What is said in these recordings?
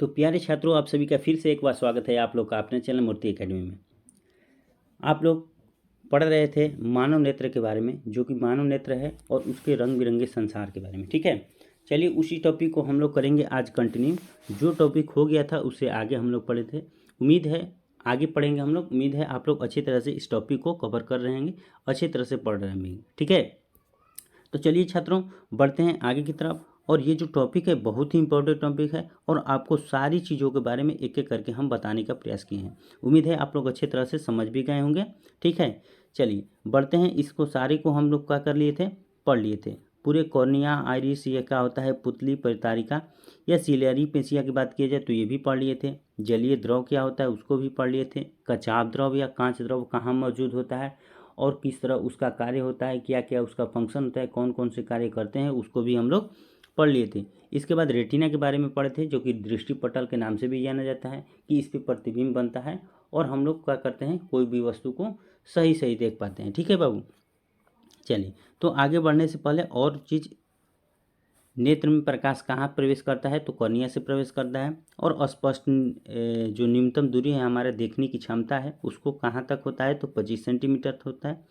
तो प्यारे छात्रों, आप सभी का फिर से एक बार स्वागत है आप लोग का अपने चैनल मूर्ति एकेडमी में। आप लोग पढ़ रहे थे मानव नेत्र के बारे में, जो कि मानव नेत्र है और उसके रंग बिरंगे संसार के बारे में। ठीक है, चलिए उसी टॉपिक को हम लोग करेंगे आज कंटिन्यू। जो टॉपिक हो गया था उससे आगे हम लोग पढ़े थे। उम्मीद है आगे पढ़ेंगे हम लोग। उम्मीद है आप लोग अच्छी तरह से इस टॉपिक को कवर कर रहे हैं, अच्छी तरह से पढ़ रहे हैं। ठीक है, तो चलिए छात्रों बढ़ते हैं आगे की तरफ। और ये जो टॉपिक है बहुत ही इंपॉर्टेंट टॉपिक है और आपको सारी चीज़ों के बारे में एक एक करके हम बताने का प्रयास किए हैं। उम्मीद है आप लोग अच्छी तरह से समझ भी गए होंगे। ठीक है, चलिए बढ़ते हैं। इसको सारे को हम लोग क्या कर लिए थे, पढ़ लिए थे पूरे। कॉर्निया, आइरिस, ये क्या होता है, पुतली, परितारिका या सिलियरी पेशिया की बात की जाए तो ये भी पढ़ लिए थे। जलीय द्रव क्या होता है उसको भी पढ़ लिए थे। कचाप द्रव या कांच द्रव कहाँ मौजूद होता है और किस तरह उसका कार्य होता है, क्या क्या उसका फंक्शन होता है, कौन कौन से कार्य करते हैं, उसको भी हम लोग पढ़ लिए थे। इसके बाद रेटिना के बारे में पढ़े थे, जो कि दृष्टि पटल के नाम से भी जाना जाता है, कि इस पर प्रतिबिंब बनता है और हम लोग क्या करते हैं, कोई भी वस्तु को सही सही देख पाते हैं। ठीक है बाबू, चलिए तो आगे बढ़ने से पहले और चीज़, नेत्र में प्रकाश कहाँ प्रवेश करता है तो कॉर्निया से प्रवेश करता है। और स्पष्ट जो न्यूनतम दूरी है हमारे देखने की क्षमता है उसको कहाँ तक होता है तो 25 सेंटीमीटर होता है।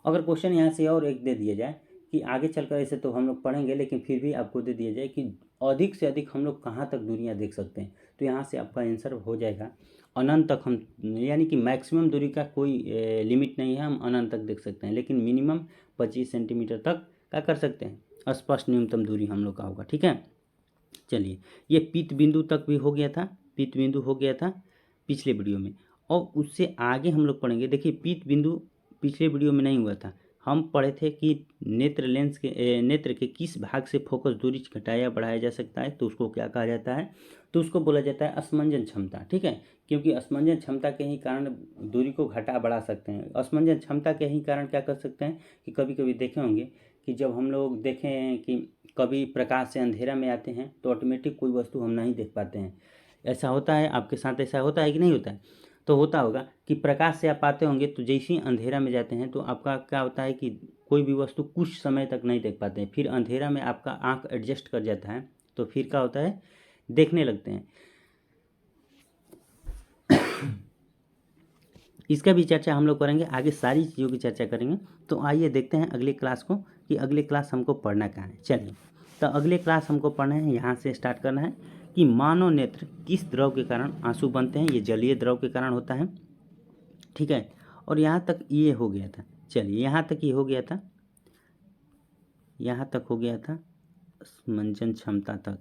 अगर क्वेश्चन यहाँ से और एक दे दिया जाए कि आगे चलकर ऐसे तो हम लोग पढ़ेंगे, लेकिन फिर भी आपको दे दिया जाए कि अधिक से अधिक हम लोग कहाँ तक दूरियाँ देख सकते हैं, तो यहाँ से आपका आंसर हो जाएगा अनंत तक। हम यानी कि मैक्सिमम दूरी का कोई लिमिट नहीं है, हम अनंत तक देख सकते हैं, लेकिन मिनिमम 25 सेंटीमीटर तक क्या कर सकते हैं, स्पष्ट न्यूनतम दूरी हम लोग का होगा। ठीक है, चलिए ये पीत बिंदु तक भी हो गया था, पीत बिंदु हो गया था पिछले वीडियो में। और उससे आगे हम लोग पढ़ेंगे। देखिए पीत बिंदु पिछले वीडियो में नहीं हुआ था, हम पढ़े थे कि नेत्र के किस भाग से फोकस दूरी घटाया बढ़ाया जा सकता है, तो उसको क्या कहा जाता है, तो उसको बोला जाता है असमंजन क्षमता। ठीक है, क्योंकि असमंजन क्षमता के ही कारण दूरी को घटा बढ़ा सकते हैं। असमंजन क्षमता के ही कारण क्या कर सकते हैं कि कभी कभी देखे होंगे कि जब हम लोग देखें कि कभी प्रकाश से अंधेरा में आते हैं तो ऑटोमेटिक कोई वस्तु हम नहीं देख पाते हैं। ऐसा होता है आपके साथ, ऐसा होता है कि नहीं होता है, तो होता होगा कि प्रकाश से आप आते होंगे तो जैसे ही अंधेरा में जाते हैं तो आपका क्या होता है कि कोई भी वस्तु कुछ समय तक नहीं देख पाते हैं, फिर अंधेरा में आपका आंख एडजस्ट कर जाता है तो फिर क्या होता है, देखने लगते हैं। इसका भी चर्चा हम लोग करेंगे, आगे सारी चीज़ों की चर्चा करेंगे। तो आइए देखते हैं अगले क्लास को कि अगले क्लास हमको पढ़ना कहाँ है। चलिए तो अगले क्लास हमको पढ़ना है, यहाँ से स्टार्ट करना है कि मानव नेत्र किस द्रव के कारण आंसू बनते हैं। ये जलीय द्रव के कारण होता है। ठीक है, और यहाँ तक ये हो गया था। चलिए यहाँ तक ये हो गया था, यहाँ तक हो गया था मंजन क्षमता तक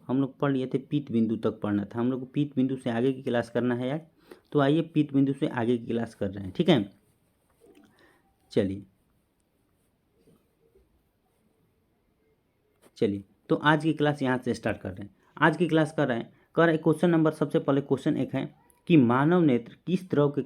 हम लोग पढ़ लिए थे। पीत बिंदु तक पढ़ना था हम लोग को, पीत बिंदु से आगे की क्लास करना है यार। तो आइए पीत बिंदु से आगे की क्लास कर रहे हैं। ठीक है, चलिए तो आज की क्लास यहाँ से स्टार्ट कर रहे हैं। आज की क्लास कर रहे हैं क्वेश्चन नंबर, सबसे पहले क्वेश्चन एक है कि मानव नेत्र किस द्रव के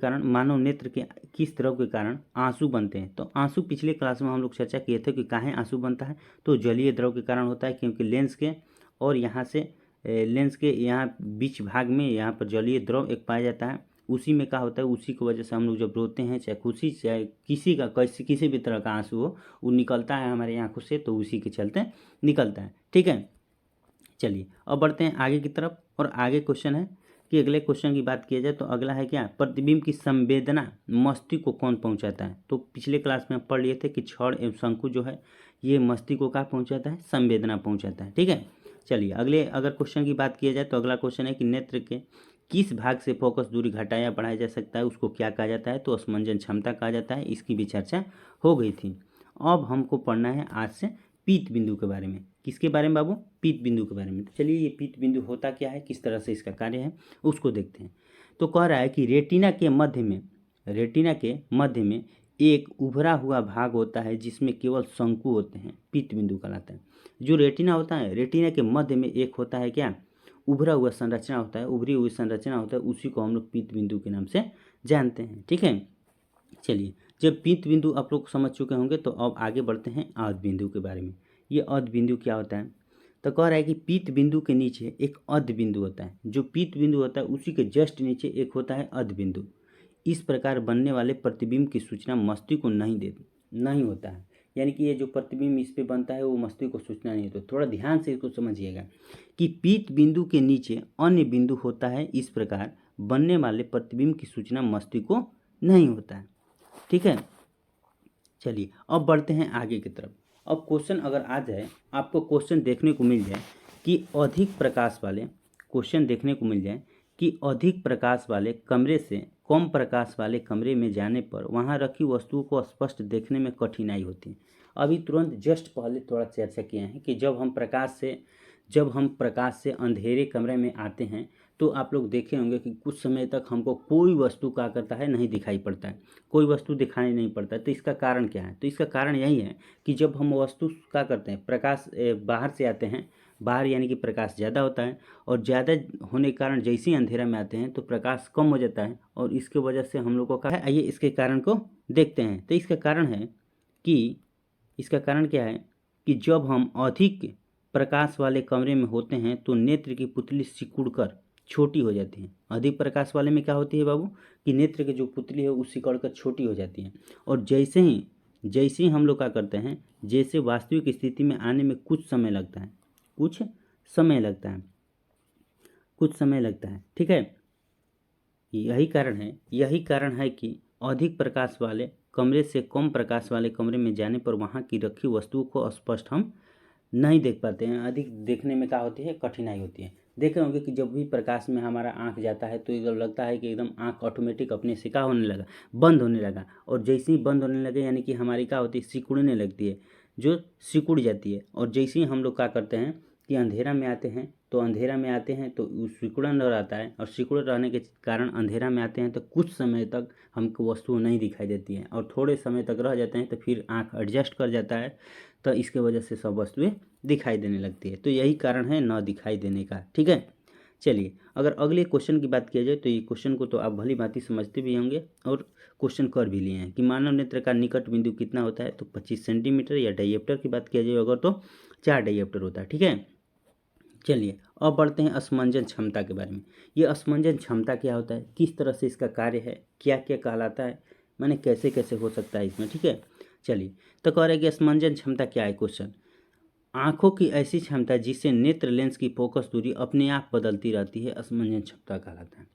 कारण आंसू बनते हैं। तो आंसू पिछले क्लास में हम लोग चर्चा किए थे कि काहे आंसू बनता है, तो जलीय द्रव के कारण होता है, क्योंकि लेंस के और यहाँ से लेंस के यहाँ बीच भाग में यहाँ पर जलीय द्रव एक पाया जाता है। उसी में क्या होता है, उसी की वजह से हम लोग जब रोते हैं, चाहे खुशी चाहे किसी भी तरह का आंसू हो, वो निकलता है हमारे आँखों से, तो उसी के चलते निकलता है। ठीक है, चलिए अब बढ़ते हैं आगे की तरफ। और आगे क्वेश्चन है कि अगले क्वेश्चन की बात किया जाए तो अगला है क्या, प्रतिबिंब की संवेदना मस्तिष्क को कौन पहुंचाता है। तो पिछले क्लास में हम पढ़ लिए थे कि छड़ एवं शंकु जो है ये मस्तिष्क को क्या पहुंचाता है, संवेदना पहुंचाता है। ठीक है, चलिए अगर क्वेश्चन की बात किया जाए तो अगला क्वेश्चन है कि नेत्र के किस भाग से फोकस दूरी घटाया बढ़ाया जा सकता है, उसको क्या कहा जाता है, तो असमंजन क्षमता कहा जाता है। इसकी भी चर्चा हो गई थी। अब हमको पढ़ना है आज से पीत बिंदु के बारे में। किसके बारे में बाबू, पीत बिंदु के बारे में। तो चलिए ये पीत बिंदु होता क्या है, किस तरह से इसका कार्य है, उसको देखते हैं। तो कह रहा है कि रेटिना के मध्य में एक उभरा हुआ भाग होता है जिसमें केवल शंकु होते हैं, पीत बिंदु कहलाता है। जो रेटिना होता है, रेटिना के मध्य में एक होता है क्या, उभरा हुआ संरचना होता है, उभरी हुई संरचना होता है, उसी को हम लोग पीत बिंदु के नाम से जानते हैं। ठीक है, चलिए जब पीत बिंदु आप लोग समझ चुके होंगे तो अब आगे बढ़ते हैं अर्ध बिंदु के बारे में। ये अर्ध बिंदु क्या होता है, तो कह रहा है कि पीत बिंदु के नीचे एक अर्ध बिंदु होता है। जो पीत बिंदु होता है उसी के जस्ट नीचे एक होता है अर्ध बिंदु। इस प्रकार बनने वाले प्रतिबिंब की सूचना मस्तिष्क को नहीं होता है, यानी कि ये जो प्रतिबिंब इस पे बनता है वो मस्तिष्क को सूचना नहीं होता। थोड़ा ध्यान से इसको समझिएगा कि पीत बिंदु के नीचे अन्य बिंदु होता है, इस प्रकार बनने वाले प्रतिबिंब की सूचना मस्तिष्क को नहीं होता है। ठीक है, चलिए अब बढ़ते हैं आगे की तरफ। अब क्वेश्चन अगर आ जाए, आपको क्वेश्चन देखने को मिल जाए कि अधिक प्रकाश वाले क्वेश्चन देखने को मिल जाए कि अधिक प्रकाश वाले कमरे से कम प्रकाश वाले कमरे में जाने पर वहां रखी वस्तुओं को स्पष्ट देखने में कठिनाई होती है। अभी तुरंत जस्ट पहले थोड़ा चर्चा किए हैं कि जब हम प्रकाश से अंधेरे कमरे में आते हैं तो आप लोग देखे होंगे कि कुछ समय तक हमको कोई वस्तु क्या करता है, नहीं दिखाई पड़ता है, कोई वस्तु दिखाई नहीं पड़ता है। तो इसका कारण क्या है? तो इसका कारण यही है कि जब हम वस्तु क्या करते हैं, प्रकाश बाहर से आते हैं, बाहर यानी कि प्रकाश ज़्यादा होता है, और ज़्यादा होने के कारण जैसे ही अंधेरा में आते हैं तो प्रकाश कम हो जाता है, और इसके वजह से हम लोग को क्या है, आइए इसके कारण को देखते हैं। तो इसका कारण क्या है कि जब हम अधिक प्रकाश वाले कमरे में होते हैं तो नेत्र की पुतली सिकुड़कर छोटी हो जाती है। अधिक प्रकाश वाले में क्या होती है बाबू कि नेत्र की जो पुतली है वो सिकुड़कर छोटी हो जाती है, और जैसे ही हम लोग क्या करते हैं, जैसे वास्तविक स्थिति में आने में कुछ समय लगता है। ठीक है, यही कारण है कि अधिक प्रकाश वाले कमरे से कम प्रकाश वाले कमरे में जाने पर वहाँ की रखी वस्तुओं को स्पष्ट हम नहीं देख पाते हैं। अधिक देखने में क्या होती है, कठिनाई होती है। देखे होंगे कि जब भी प्रकाश में हमारा आँख जाता है तो एकदम लगता है कि एकदम आँख ऑटोमेटिक अपने से क्या होने लगा, बंद होने लगा, और जैसे ही बंद होने लगे यानी कि हमारी क्या होती है, सिकुड़ने लगती है, जो सिकुड़ जाती है। और जैसे ही हम लोग क्या करते हैं कि अंधेरा में आते हैं तो सिकुड़न रहता है, और सिकुड़ रहने के कारण अंधेरा में आते हैं तो कुछ समय तक हमको वस्तु नहीं दिखाई देती है, और थोड़े समय तक रह जाते हैं तो फिर आँख एडजस्ट कर जाता है, तो इसके वजह से सब वस्तुएं दिखाई देने लगती है। तो यही कारण है न दिखाई देने का। ठीक है, चलिए अगर अगले क्वेश्चन की बात किया जाए तो ये क्वेश्चन को तो आप भली भांति समझते भी होंगे और क्वेश्चन कर भी लिए हैं कि मानव नेत्र का निकट बिंदु कितना होता है, तो 25 सेंटीमीटर, या डायप्टर की बात किया जाए अगर तो 4 डायप्टर होता है। ठीक है, चलिए अब बढ़ते हैं असमंजन क्षमता के बारे में। ये असमंजन क्षमता क्या होता है, किस तरह से इसका कार्य है, क्या क्या कहलाता है, माने कैसे कैसे हो सकता है इसमें। ठीक है, चलिए तो कह रहे हैं कि असमंजन क्षमता क्या है। क्वेश्चन, आंखों की ऐसी क्षमता जिससे नेत्र लेंस की फोकस दूरी अपने आप बदलती रहती है, असमंजन क्षमता कहलाता है।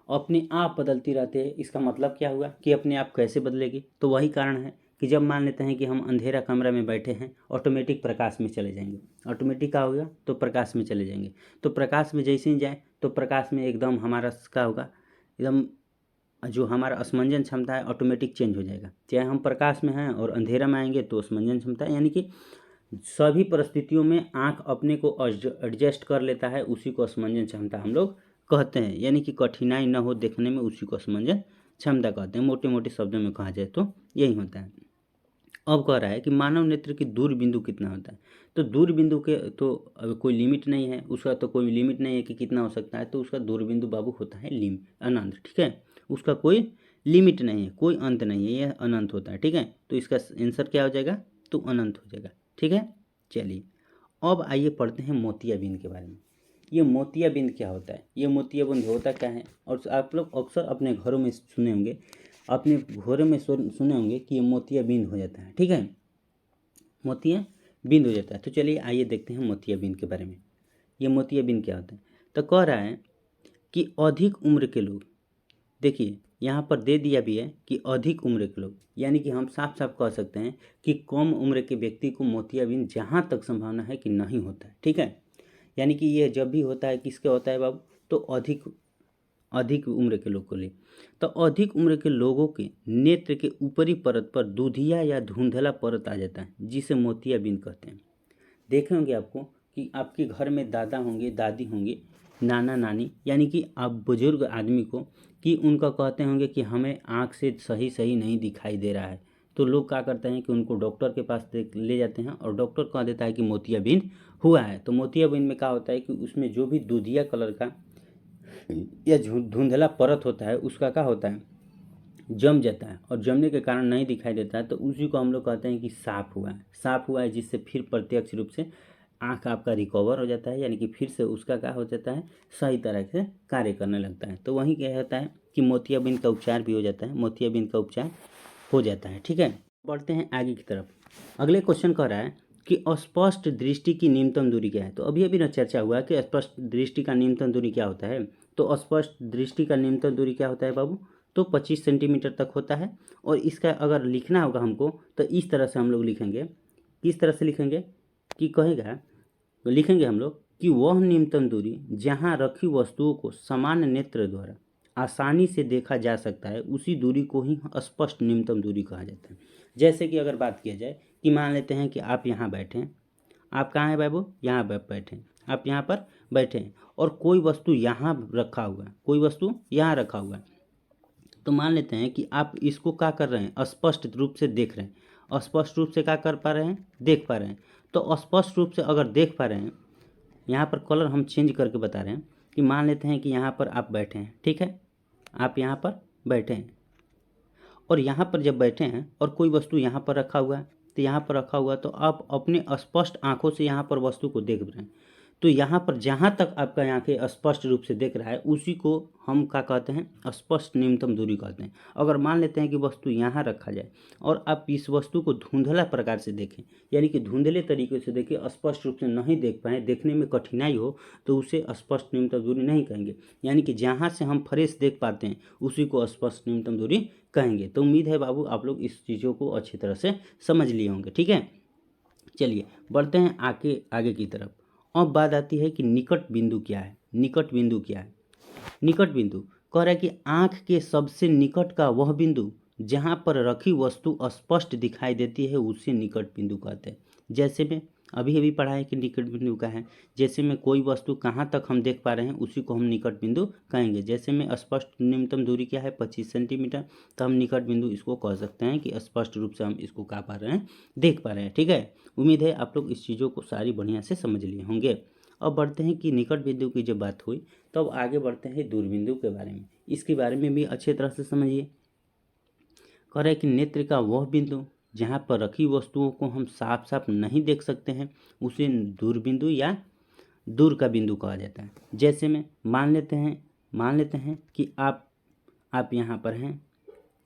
अपने आप बदलती रहती है, इसका मतलब क्या हुआ कि अपने आप कैसे बदलेगी, तो वही कारण है कि जब मान लेते हैं कि हम अंधेरा कमरा में बैठे हैं, ऑटोमेटिक प्रकाश में चले जाएंगे। ऑटोमेटिक क्या होगा, तो प्रकाश में चले जाएंगे। तो प्रकाश में जैसे ही जाए तो प्रकाश में एकदम हमारा क्या होगा, एकदम जो हमारा असमंजन क्षमता है ऑटोमेटिक चेंज हो जाएगा। चाहे हम प्रकाश में हैं और अंधेरा में आएंगे तो असमंजन क्षमता यानी कि सभी परिस्थितियों में आँख अपने को एडजस्ट कर लेता है, उसी को असमंजन क्षमता हम लोग कहते हैं। यानी कि कठिनाई न हो देखने में, उसी को असमंजन क्षमता कहते हैं। मोटे मोटे शब्दों में कहा जाए तो यही होता है। अब कह रहा है कि मानव नेत्र की दूर बिंदु कितना होता है, तो दूर बिंदु के तो कोई लिमिट नहीं है, उसका तो कोई लिमिट नहीं है कि कितना हो सकता है। तो उसका दूर बिंदु बाबू होता है अनंत। ठीक है, उसका कोई लिमिट नहीं है, कोई अंत नहीं है, यह अनंत होता है। ठीक है, तो इसका आंसर क्या हो जाएगा, तो अनंत हो जाएगा। ठीक है, चलिए अब आइए पढ़ते हैं मोतियाबिंद के बारे में। ये मोतियाबिंद क्या होता है, ये मोतियाबिंद होता क्या है, और आप लोग अक्सर अपने घरों में सुने होंगे, कि ये मोतियाबिंद हो जाता है। ठीक है, मोतियाबिंद हो जाता है। तो चलिए आइए देखते हैं मोतियाबिंद के बारे में। ये मोतियाबिंद क्या होता है, तो कह रहा है कि अधिक उम्र के लोग, देखिए यहाँ पर दे दिया भी है कि अधिक उम्र के लोग, यानी कि हम साफ साफ कह सकते हैं कि कम उम्र के व्यक्ति को मोतियाबिंद जहाँ तक संभावना है कि नहीं होता है। ठीक है, यानी कि ये जब भी होता है किसके होता है बाबू, तो अधिक उम्र के लोग को ले। तो अधिक उम्र के लोगों के नेत्र के ऊपरी परत पर दूधिया या धुंधला परत आ जाता है, जिसे मोतियाबिंद कहते हैं। देखे होंगे आपको कि आपके घर में दादा होंगे, दादी होंगे, नाना नानी, यानी कि आप बुजुर्ग आदमी को कि उनका कहते होंगे कि हमें आँख से सही नहीं दिखाई दे रहा है, तो लोग क्या करते हैं कि उनको डॉक्टर के पास ले जाते हैं, और डॉक्टर कह देता है कि मोतियाबिंद हुआ है। तो मोतियाबिंद में क्या होता है कि उसमें जो भी दूधिया कलर का या धुंधला परत होता है उसका क्या होता है, जम जाता है, और जमने के कारण नहीं दिखाई देता है। तो उसी को हम लोग कहते हैं कि साफ हुआ है, जिससे फिर प्रत्यक्ष रूप से आँख आपका रिकवर हो जाता है, यानी कि फिर से उसका क्या हो जाता है, सही तरह से कार्य करने लगता है। तो वहीं क्या होता है कि मोतियाबिंद का उपचार भी हो जाता है, मोतियाबिंद का उपचार हो जाता है। ठीक है, बढ़ते हैं आगे की तरफ। अगले क्वेश्चन कह रहा है कि अस्पष्ट दृष्टि की न्यूनतम दूरी क्या है। तो अभी अभी ना चर्चा हुआ है कि स्पष्ट दृष्टि का न्यूनतम दूरी क्या होता है। तो अस्पष्ट दृष्टि का न्यूनतम दूरी क्या होता है बाबू, तो 25 सेंटीमीटर तक होता है। और इसका अगर लिखना होगा हमको तो इस तरह से हम लोग लिखेंगे। किस तरह से लिखेंगे कि कहेगा, लिखेंगे हम लोग कि वह न्यूनतम दूरी जहाँ रखी वस्तुओं को सामान्य नेत्र द्वारा आसानी से देखा जा सकता है, उसी दूरी को ही स्पष्ट न्यूनतम दूरी कहा जाता है। जैसे कि अगर बात किया जाए कि मान लेते हैं कि आप यहाँ बैठे हैं, आप कहाँ हैं बाबू, यहाँ बैठे हैं, आप यहाँ पर बैठे हैं और कोई वस्तु यहाँ रखा हुआ है, कोई वस्तु यहाँ रखा हुआ है। तो मान लेते हैं कि आप इसको क्या कर रहे हैं, स्पष्ट रूप से देख रहे हैं। स्पष्ट रूप से क्या कर पा रहे हैं, देख पा रहे हैं। तो स्पष्ट रूप से अगर देख पा रहे हैं, यहाँ पर कलर हम चेंज करके बता रहे हैं कि मान लेते हैं कि यहाँ पर आप बैठे हैं, ठीक है, आप यहाँ पर बैठे हैं और यहाँ पर जब बैठे हैं और कोई वस्तु यहाँ पर रखा हुआ है, तो यहाँ पर रखा हुआ तो आप अपने स्पष्ट आंखों से यहाँ पर वस्तु को देख रहे हैं। तो यहाँ पर जहाँ तक आपका आंखें स्पष्ट रूप से देख रहा है उसी को हम क्या कहते हैं, स्पष्ट न्यूनतम दूरी कहते हैं। अगर मान लेते हैं कि वस्तु यहाँ रखा जाए और आप इस वस्तु को धुंधला प्रकार से देखें, यानी कि धुंधले तरीके से देखें, स्पष्ट रूप से नहीं देख पाएँ, देखने में कठिनाई हो, तो उसे स्पष्ट न्यूनतम दूरी नहीं कहेंगे। यानी कि जहाँ से हम फ्रेश देख पाते हैं उसी को स्पष्ट न्यूनतम दूरी कहेंगे। तो उम्मीद है बाबू आप लोग इस चीज़ों को अच्छी तरह से समझ लिए होंगे, ठीक है। चलिए बढ़ते हैं आगे की तरफ। अब बात आती है कि निकट बिंदु क्या है। निकट बिंदु क्या है, निकट बिंदु कह रहा है कि आँख के सबसे निकट का वह बिंदु जहाँ पर रखी वस्तु स्पष्ट दिखाई देती है उसे निकट बिंदु कहते हैं। जैसे में अभी अभी पढ़ा है कि निकट बिंदु का है, जैसे में कोई वस्तु कहाँ तक हम देख पा रहे हैं उसी को हम निकट बिंदु कहेंगे। जैसे में स्पष्ट न्यूनतम दूरी क्या है, 25 सेंटीमीटर, तो हम निकट बिंदु इसको कह सकते हैं कि स्पष्ट रूप से हम इसको कह पा रहे हैं, देख पा रहे हैं, ठीक है। उम्मीद है आप लोग इस चीज़ों को सारी बढ़िया से समझ लिए होंगे। अब बढ़ते हैं कि निकट बिंदु की जब बात हुई तो अब आगे बढ़ते हैं दूर बिंदु के बारे में। इसके बारे में भी अच्छे तरह से समझिए। कह रहे हैं कि नेत्र का वह बिंदु जहाँ पर रखी वस्तुओं को हम साफ साफ नहीं देख सकते हैं उसे दूर बिंदु या दूर का बिंदु कहा जाता है। जैसे में मान लेते हैं कि आप यहाँ पर हैं,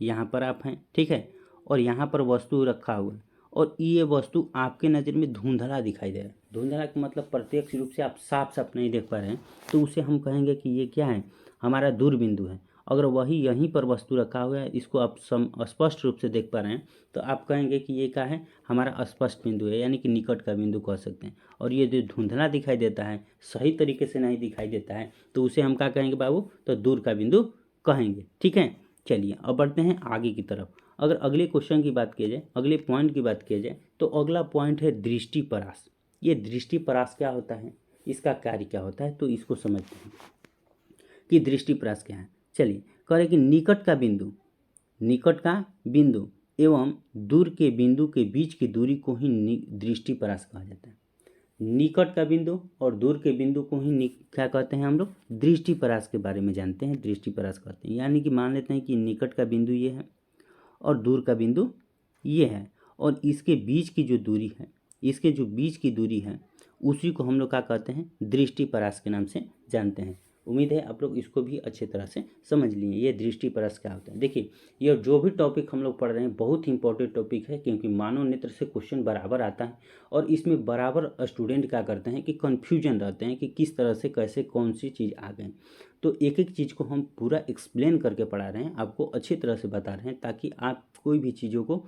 यहाँ पर आप हैं, ठीक है, और यहाँ पर वस्तु रखा हुआ है और ये वस्तु आपके नज़र में धुंधला दिखाई दे रहा है। धुंधला का मतलब प्रत्यक्ष रूप से आप साफ साफ नहीं देख पा रहे हैं, तो उसे हम कहेंगे कि ये क्या है, हमारा दूर बिंदु है। अगर वही यहीं पर वस्तु रखा हुआ है, इसको आप स्पष्ट रूप से देख पा रहे हैं, तो आप कहेंगे कि ये क्या है, हमारा स्पष्ट बिंदु है, यानी कि निकट का बिंदु कह सकते हैं। और ये जो धुंधला दिखाई देता है, सही तरीके से नहीं दिखाई देता है, तो उसे हम क्या कहेंगे बाबू, तो दूर का बिंदु कहेंगे, ठीक है। चलिए अब बढ़ते हैं आगे की तरफ। अगर अगले क्वेश्चन की बात किया जाए, अगले पॉइंट की बात किया जाए, तो अगला पॉइंट है दृष्टिपरास। ये दृष्टिपरास क्या होता है, इसका कार्य क्या होता है, तो इसको समझते हैं कि दृष्टिपरास क्या है। चलिए कह रहे कि निकट का बिंदु एवं दूर के बिंदु के बीच की दूरी को ही दृष्टिपरास कहा जाता है। निकट का बिंदु और दूर के बिंदु को ही क्या कहते हैं, हम लोग दृष्टिपरास के बारे में जानते हैं, दृष्टिपरास कहते हैं। यानी कि मान लेते हैं कि निकट का बिंदु ये है और दूर का बिंदु ये है और इसके बीच की जो दूरी है, इसके जो बीच की दूरी है उसी को हम लोग क्या कहते हैं, दृष्टिपरास के नाम से जानते हैं। उम्मीद है आप लोग इसको भी अच्छे तरह से समझ लिए। ये दृष्टिपरास क्या होता है। देखिए ये जो भी टॉपिक हम लोग पढ़ रहे हैं बहुत ही इंपॉर्टेंट टॉपिक है, क्योंकि मानव नेत्र से क्वेश्चन बराबर आता है और इसमें बराबर स्टूडेंट क्या करते हैं कि कन्फ्यूजन रहते हैं कि किस तरह से कैसे कौन सी चीज़ आ गए। तो एक एक चीज़ को हम पूरा एक्सप्लेन करके पढ़ा रहे हैं, आपको अच्छी तरह से बता रहे हैं, ताकि आप कोई भी चीज़ों को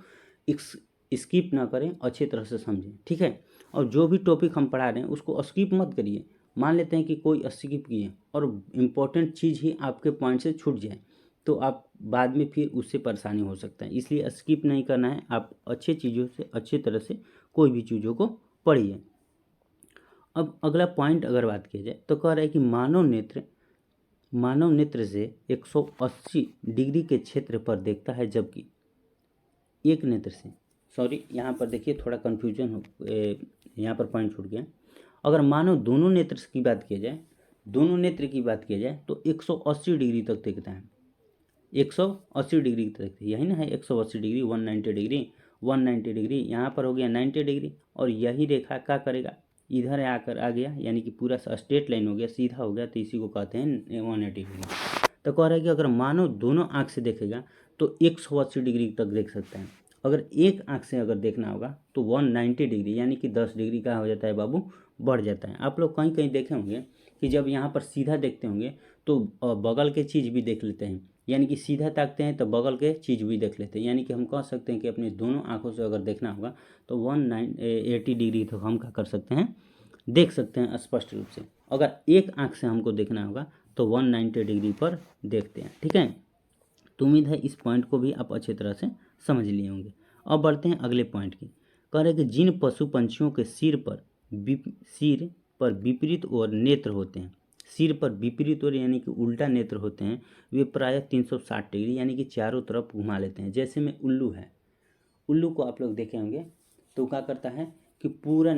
स्किप ना करें, अच्छी तरह से समझें, ठीक है। और जो भी टॉपिक हम पढ़ा रहे हैं उसको स्किप मत करिए। मान लेते हैं कि कोई स्किप किए और इम्पोर्टेंट चीज़ ही आपके पॉइंट से छूट जाए, तो आप बाद में फिर उससे परेशानी हो सकता है। इसलिए स्किप नहीं करना है, आप अच्छे चीज़ों से अच्छे तरह से कोई भी चीज़ों को पढ़िए। अब अगला पॉइंट अगर बात की जाए तो कह रहा है कि मानव नेत्र से 180 डिग्री के क्षेत्र पर देखता है, जबकि एक नेत्र से, सॉरी यहाँ पर देखिए थोड़ा कन्फ्यूजन हो, यहाँ पर पॉइंट छूट गया। अगर मानो दोनों नेत्र की बात किया जाए, दोनों नेत्र की बात किया जाए तो 180 डिग्री तक देखता है, 180 डिग्री तक देखते हैं, यही ना है 180 डिग्री, 190 डिग्री, 190 डिग्री, यहाँ पर हो गया 90 डिग्री और यही रेखा क्या करेगा, इधर आकर आ गया, यानी कि पूरा स्ट्रेट लाइन हो गया, सीधा हो गया, तो इसी को कहते हैं 180 डिग्री। तो कह रहा है कि अगर मानो दोनों आँख से देखेगा तो 180 डिग्री तक देख सकता है। अगर एक आँख से अगर देखना होगा तो 190 डिग्री यानी कि 10 डिग्री का हो जाता है बाबू, बढ़ जाता है। आप लोग कहीं कहीं देखे होंगे कि जब यहाँ पर सीधा देखते होंगे तो बगल के चीज़ भी देख लेते हैं, यानी कि सीधा ताकते हैं तो बगल के चीज़ भी देख लेते हैं। यानी कि हम कह सकते हैं कि अपने दोनों आँखों से अगर देखना होगा तो 180 डिग्री तो हम क्या कर सकते हैं, देख सकते हैं स्पष्ट रूप से। अगर एक आँख से हमको देखना होगा तो 190 डिग्री पर देखते हैं। ठीक है, तो उम्मीद है इस पॉइंट को भी आप अच्छी तरह से समझ लिए होंगे। अब बढ़ते हैं अगले पॉइंट की। कह रहे कि जिन पशु पंछियों के सिर पर विपरीत और नेत्र होते हैं, सिर पर विपरीत और यानी कि उल्टा नेत्र होते हैं, वे प्रायः 360 डिग्री यानी कि चारों तरफ घुमा लेते हैं। जैसे में उल्लू है, उल्लू को आप लोग देखे होंगे तो क्या करता है कि पूरा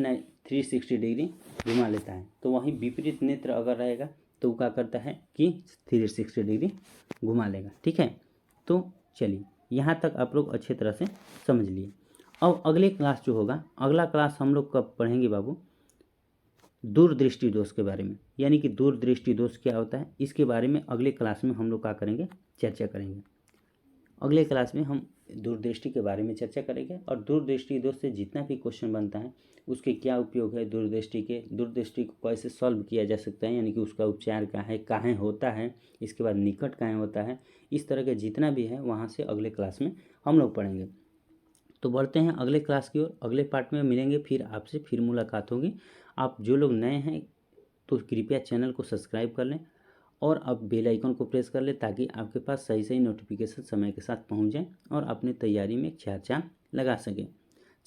360 डिग्री घुमा लेता है। तो वहीं विपरीत नेत्र अगर रहेगा तो क्या करता है कि 360 डिग्री घुमा लेगा। ठीक है, तो चलिए यहाँ तक आप लोग अच्छी तरह से समझ लिए। अब अगले क्लास जो होगा, अगला क्लास हम लोग कब पढ़ेंगे बाबू, दूरदृष्टि दोष के बारे में। यानी कि दूरदृष्टि दोष क्या होता है इसके बारे में अगले क्लास में हम लोग क्या करेंगे, चर्चा करेंगे। अगले क्लास में हम दूरदृष्टि के बारे में चर्चा करेंगे और दूरदृष्टि दोष से जितना भी क्वेश्चन बनता है उसके क्या उपयोग है, दूरदृष्टि को कैसे सॉल्व किया जा सकता है, यानी कि उसका उपचार क्या है, कहाँ होता है, इसके बाद निकट कहाँ होता है, इस तरह के जितना भी है वहाँ से अगले क्लास में हम लोग पढ़ेंगे। तो बढ़ते हैं अगले क्लास की ओर। अगले पार्ट में मिलेंगे, फिर आपसे फिर मुलाकात होगी। आप जो लोग नए हैं तो कृपया चैनल को सब्सक्राइब कर लें और अब बेल आइकन को प्रेस कर ले ताकि आपके पास सही सही नोटिफिकेशन समय के साथ पहुंच जाए और अपनी तैयारी में चार चांद लगा सकें।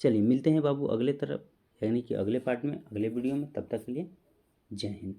चलिए मिलते हैं बाबू अगले तरफ, यानी कि अगले पार्ट में, अगले वीडियो में। तब तक के लिए जय हिंद।